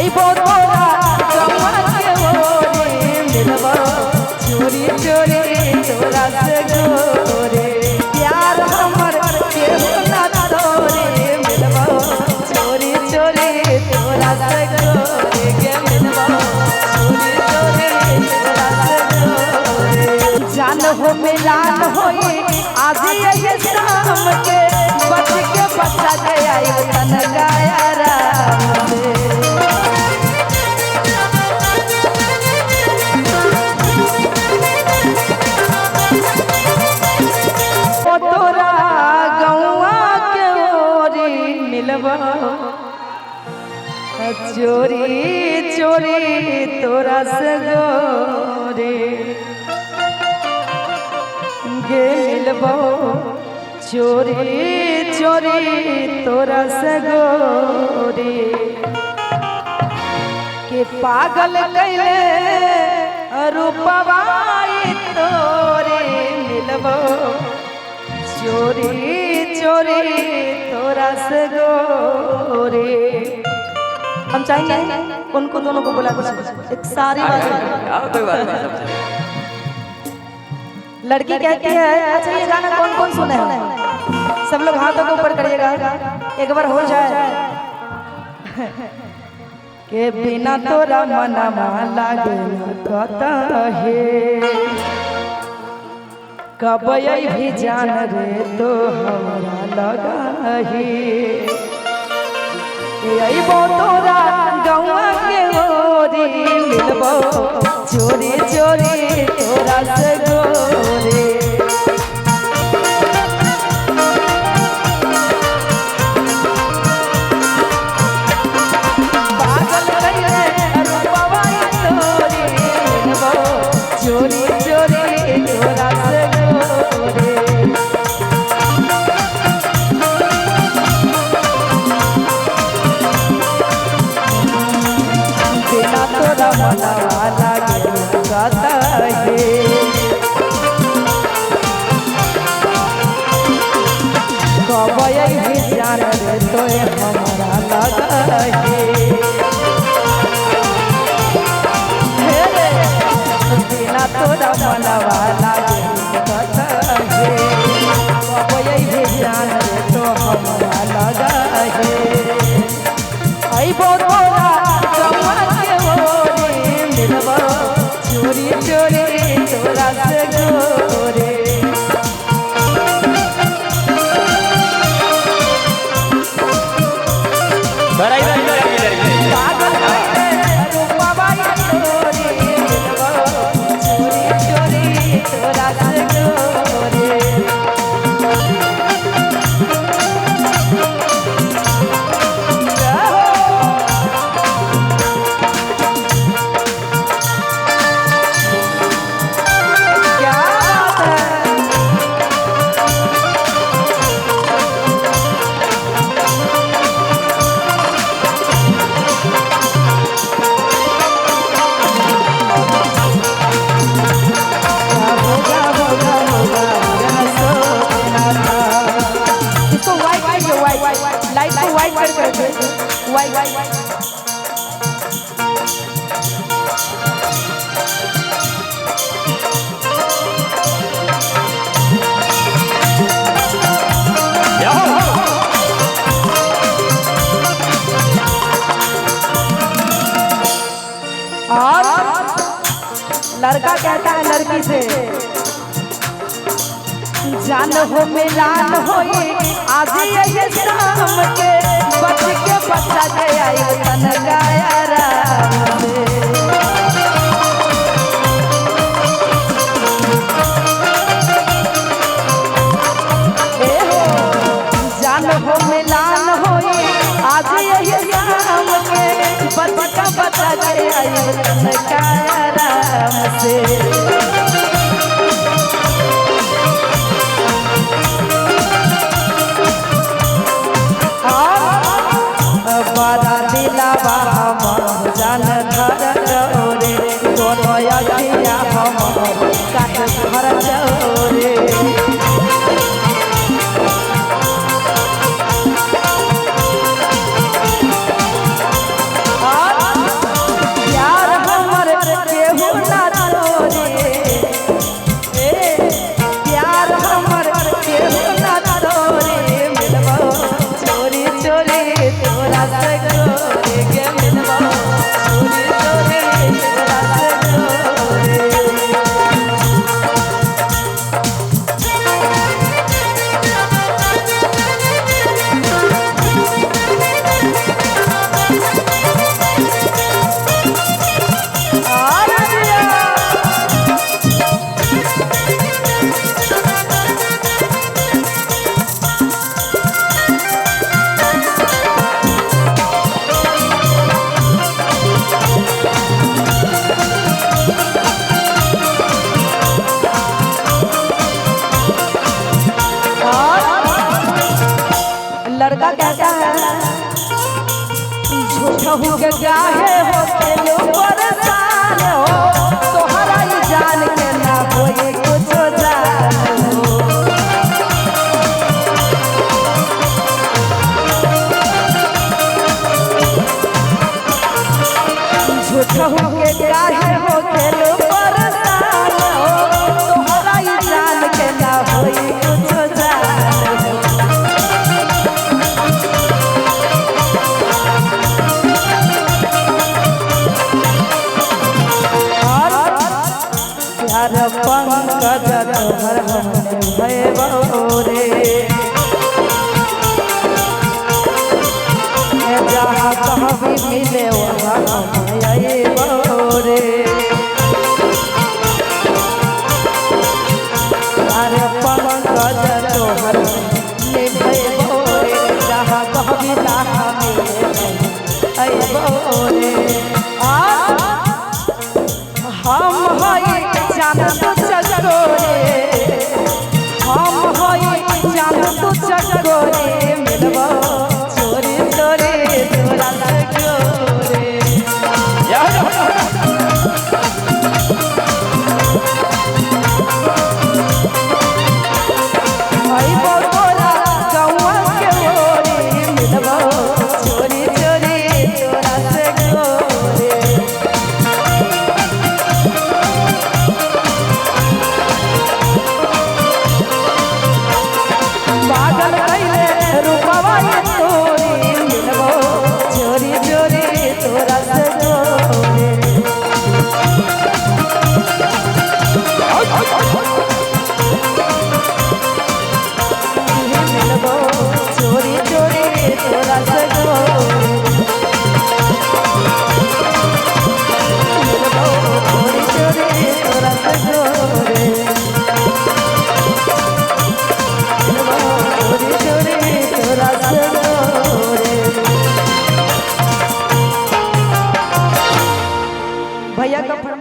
अइबो तोरा गौआ के ओरे मिलबो चोरी चोरी तोरा से गोरे प्यार हमर केहू ना तोरे मिलबो चोरी चोरी तोरा से गोरे के मिलबो चोरी चोरी तोरा से गोरे जान हो मिलान होई आज ये शाम के बच के बच्चा के आई तन गाया राम से तोरा गौआ के ओरी मिलबो चोरी चोरी तोरा से गोरे गे मिलबो चोरी चोरी तोरा से गोरे के पागल कैले रूपवाई तोरे मिलबो चोरी चोरी तोरा से गोरे। हम चाहेंगे उनको दोनों को बुला एक सारी बात लड़की कहती है अच्छा ये गाना कौन कौन सुने हैं सब लोग हाथों को ऊपर करिएगा एक बार हो जाए के बिना तोरा मनमा लागे कतहे कब भी जान रे तो हमरा लगाही अइबो तोरा गौआ के ओरी मिलबो चोरी चोरी तोरा से गोरे पागल कैले रूपवाई तोरी मिलबो चोरी चोरी तोरा से गोरे बिना तोरा मनवा लागे कतहे कब भी जान रे तो हमरा लगाहे बिना तोरा मनवा लागे कतहे कब भी जान रे तो हमरा लगाहे अइबो तोरा गौआ के ओरे मिलबो चोरी चोरी तोरा से गोरे पागल कैले रूपवाई तोरे मिलबो चोरी चोरी तोरा से गोरे लाइट को वाइट कर दे वाइट और लड़का कहता है लड़की से जान हो मिलान होई आज ये शाम के बच के बच्चा के आई तन गाया राम से जान हो मिलान होई आज ये शाम के बच के बच्चा के आई तन गाया राम से बड़ा दिलावा हम जान धर रे दोनों अखिया हम काट भर रे और काहे हो खेलो परेशान हो तोहरा ही जान के ना होए कुछ जान हो झूठा हो के काहे हो खेलो परेशान हो तोहरा ही जान के ना होए कुछ जान हो प्यार पंकज तोहर हमने भय